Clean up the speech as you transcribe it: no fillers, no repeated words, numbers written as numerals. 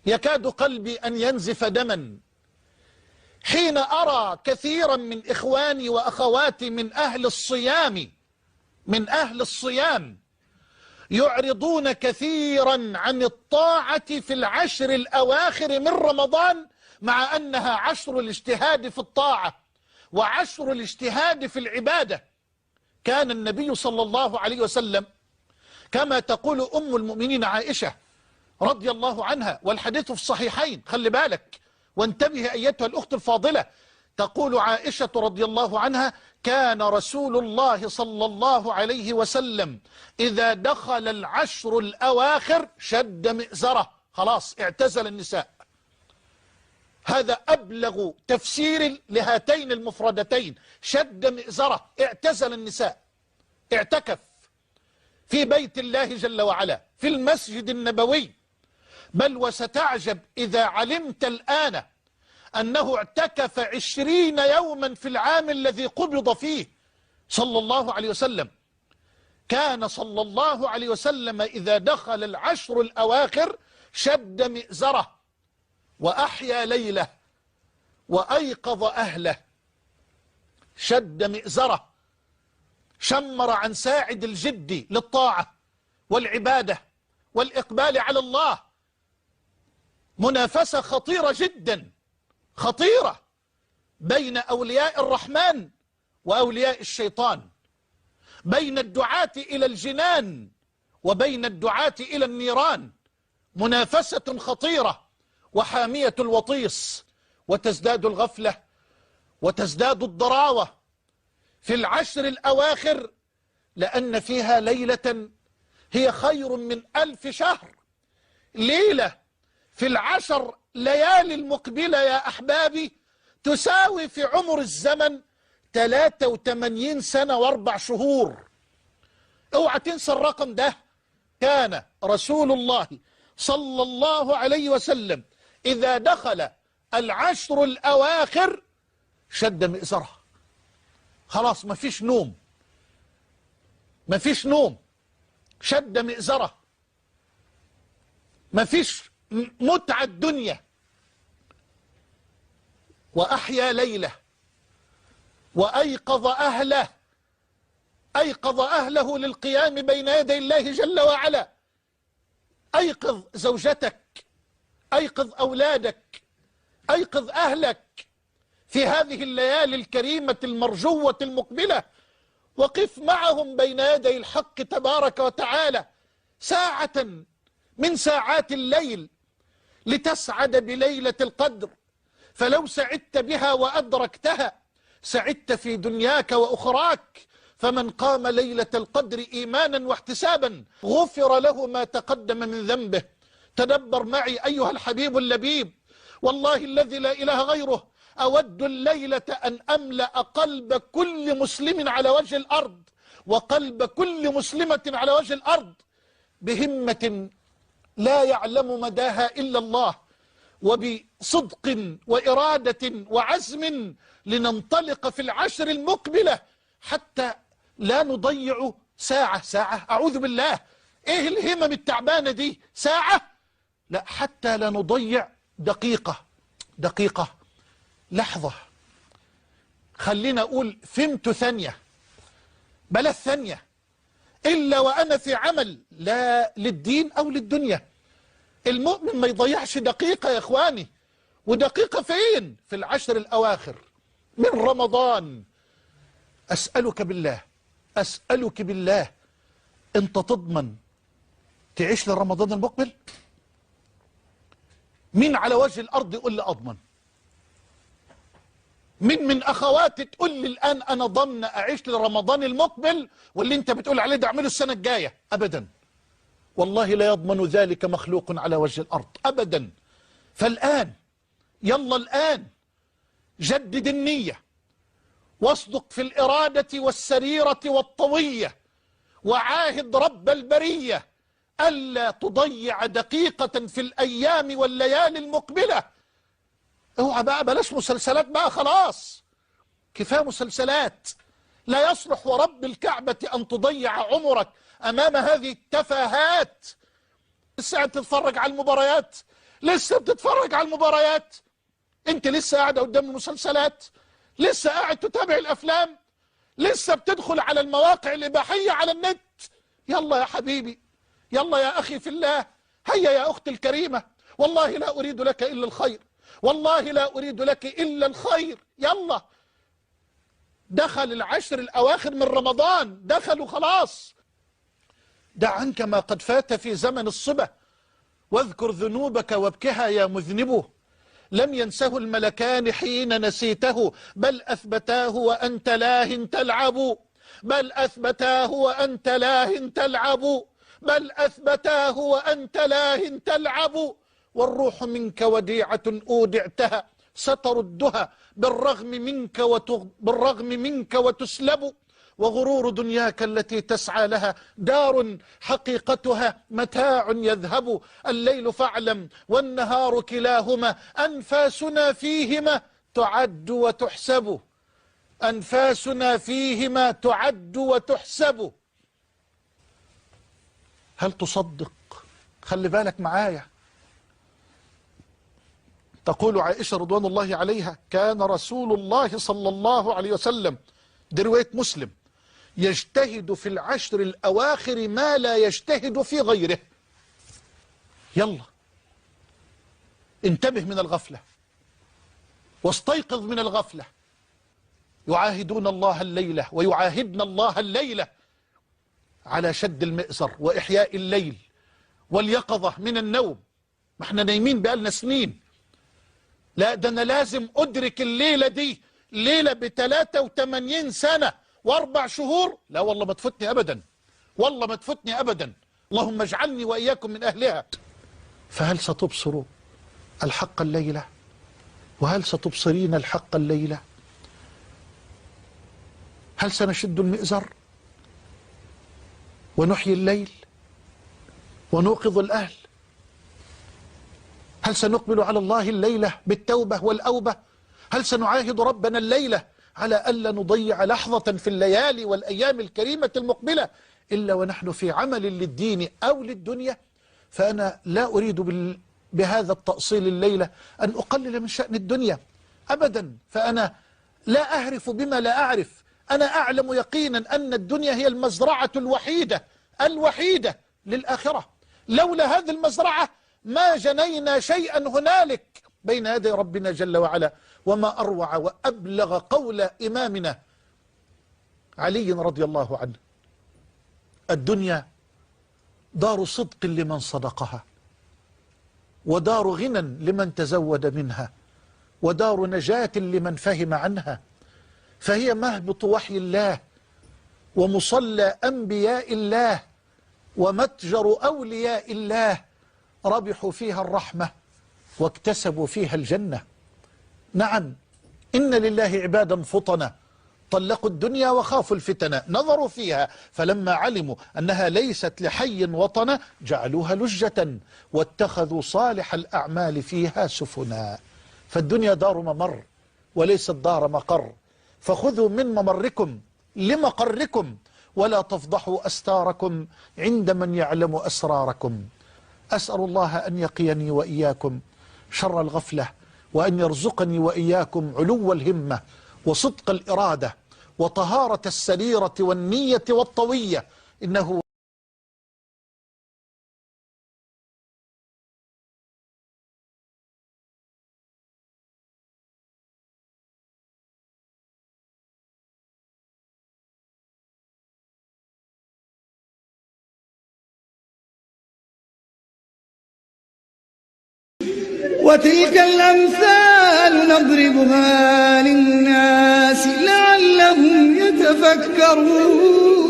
يكاد قلبي أن ينزف دما حين أرى كثيرا من إخواني وأخواتي من أهل الصيام يعرضون كثيرا عن الطاعة في العشر الأواخر من رمضان، مع أنها عشر الاجتهاد في الطاعة وعشر الاجتهاد في العبادة. كان النبي صلى الله عليه وسلم كما تقول أم المؤمنين عائشة رضي الله عنها، والحديث في الصحيحين، خلي بالك وانتبه أيتها الأخت الفاضلة، تقول عائشة رضي الله عنها: كان رسول الله صلى الله عليه وسلم إذا دخل العشر الأواخر شد مئزره، خلاص اعتزل النساء. هذا أبلغ تفسير لهاتين المفردتين، شد مئزره، اعتزل النساء، اعتكف في بيت الله جل وعلا في المسجد النبوي. بل وستعجب إذا علمت الآن أنه اعتكف 20 يوما في العام الذي قبض فيه صلى الله عليه وسلم. كان صلى الله عليه وسلم إذا دخل العشر الأواخر شد مئزره وأحيا ليله وأيقظ أهله. شد مئزره، شمر عن ساعد الجد للطاعة والعبادة والإقبال على الله. منافسة خطيرة جدا، خطيرة، بين أولياء الرحمن وأولياء الشيطان، بين الدعاة إلى الجنان وبين الدعاة إلى النيران. منافسة خطيرة وحامية الوطيس، وتزداد الغفلة وتزداد الضراوة في العشر الأواخر، لأن فيها ليلة هي خير من 1000 شهر. ليلة في العشر ليالي المقبلة يا أحبابي تساوي في عمر الزمن 83 سنة و4 شهور. اوعى تنسى الرقم ده. كان رسول الله صلى الله عليه وسلم إذا دخل العشر الأواخر شد مئزره، خلاص مفيش نوم، مفيش نوم، شد مئزره، مفيش متعة الدنيا، وأحيا ليله وأيقظ أهله، أيقظ أهله للقيام بين يدي الله جل وعلا. أيقظ زوجتك، أيقظ أولادك، أيقظ أهلك في هذه الليالي الكريمة المرجوة المقبلة، وقف معهم بين يدي الحق تبارك وتعالى ساعة من ساعات الليل لتسعد بليلة القدر. فلو سعدت بها وأدركتها سعدت في دنياك وأخراك. فمن قام ليلة القدر إيمانا واحتسابا غفر له ما تقدم من ذنبه. تدبر معي أيها الحبيب اللبيب، والله الذي لا إله غيره، أود الليلة أن أملأ قلب كل مسلم على وجه الأرض وقلب كل مسلمة على وجه الأرض بهمة لا يعلم مداها إلا الله، وبصدق وإرادة وعزم لننطلق في العشر المقبلة حتى لا نضيع ساعة. أعوذ بالله، إيه الهمم التعبانة دي؟ ساعة؟ لا، حتى لا نضيع دقيقة، لحظة، خلينا أقول فهمت ثانية، بلا ثانية، إلا وأنا في عمل لا للدين أو للدنيا. المؤمن ما يضيعش دقيقة يا إخواني. ودقيقة فين؟ في العشر الأواخر من رمضان. أسألك بالله أنت تضمن تعيش لرمضان المقبل؟ مين على وجه الأرض يقول لي أضمن؟ من أخواتي تقول لي الآن أنا ضمن أعيش لرمضان المقبل، واللي أنت بتقول عليه ده أعمله السنة الجاية؟ أبدا، والله لا يضمن ذلك مخلوق على وجه الأرض أبدا. فالآن، يلا الآن جدد النية واصدق في الإرادة والسريرة والطوية، وعاهد رب البرية ألا تضيع دقيقة في الأيام والليالي المقبلة. اوعى بقى، بلاش مسلسلات بقى، خلاص كفاية مسلسلات. لا يصلح ورب الكعبة أن تضيع عمرك أمام هذه التفاهات. الساعة تتفرج على المباريات لسه بتتفرج على المباريات؟ انت لسه قاعدة قدام المسلسلات؟ لسه قاعد تتابع الأفلام؟ لسه بتدخل على المواقع الإباحية على النت؟ يلا يا حبيبي، يلا يا أخي في الله، هيا يا أختي الكريمة، والله لا أريد لك إلا الخير، والله لا أريد لك إلا الخير. يلا، دخل العشر الأواخر من رمضان، دخلوا خلاص. دع عنك ما قد فات في زمن الصبا، واذكر ذنوبك وابكها يا مذنبه. لم ينسه الملكان حين نسيته، بل أثبتاه وأنت لاه تلعب، بل أثبتاه وأنت لاه تلعب، بل أثبتاه وأنت لاه تلعب. والروح منك وديعة أودعتها، ستردها بالرغم منك وتسلب. وغرور دنياك التي تسعى لها دار حقيقتها متاع يذهب. الليل فاعلم والنهار كلاهما أنفاسنا فيهما تعد وتحسب، أنفاسنا فيهما تعد وتحسب. هل تصدق؟ خلي بالك معايا. تقول عائشة رضوان الله عليها: كان رسول الله صلى الله عليه وسلم، دي رواية مسلم، يجتهد في العشر الأواخر ما لا يجتهد في غيره. يلا انتبه من الغفلة واستيقظ من الغفلة. يعاهدون الله الليلة ويعاهدنا الله الليلة على شد المئزر وإحياء الليل واليقظة من النوم. ما احنا نايمين بقالنا سنين. لا، ده أنا لازم أدرك الليلة دي، ليلة ب83 سنة و4 شهور. لا والله ما تفوتني أبدا، والله ما تفوتني أبدا. اللهم اجعلني وإياكم من أهلها. فهل ستبصروا الحق الليلة؟ وهل ستبصرين الحق الليلة؟ هل سنشد المئزر ونحيي الليل ونوقظ الأهل؟ هل سنقبل على الله الليلة بالتوبة والأوبة؟ هل سنعاهد ربنا الليلة على ألا نضيع لحظة في الليالي والأيام الكريمة المقبلة إلا ونحن في عمل للدين أو للدنيا؟ فأنا لا أريد بهذا التأصيل الليلة أن أقلل من شأن الدنيا أبدا، فأنا لا أهرف بما لا أعرف. أنا أعلم يقينا أن الدنيا هي المزرعة الوحيدة للآخرة. لولا هذه المزرعة ما جنينا شيئا هنالك بين يدي ربنا جل وعلا. وما أروع وأبلغ قول إمامنا علي رضي الله عنه: الدنيا دار صدق لمن صدقها، ودار غنى لمن تزود منها، ودار نجاة لمن فهم عنها. فهي مهبط وحي الله، ومصلى أنبياء الله، ومتجر أولياء الله، ربحوا فيها الرحمة واكتسبوا فيها الجنة. نعم، إن لله عبادا فطنا طلقوا الدنيا وخافوا الفتنة، نظروا فيها فلما علموا أنها ليست لحي وطنا جعلوها لجة واتخذوا صالح الأعمال فيها سفنا. فالدنيا دار ممر وليست دار مقر، فخذوا من ممركم لمقركم، ولا تفضحوا أستاركم عند من يعلم أسراركم. أسأل الله أن يقيني وإياكم شر الغفلة، وأن يرزقني وإياكم علو الهمة وصدق الإرادة وطهارة السريرة والنية والطوية، إنه وتلك الأمثال نضربها للناس لعلهم يتفكرون.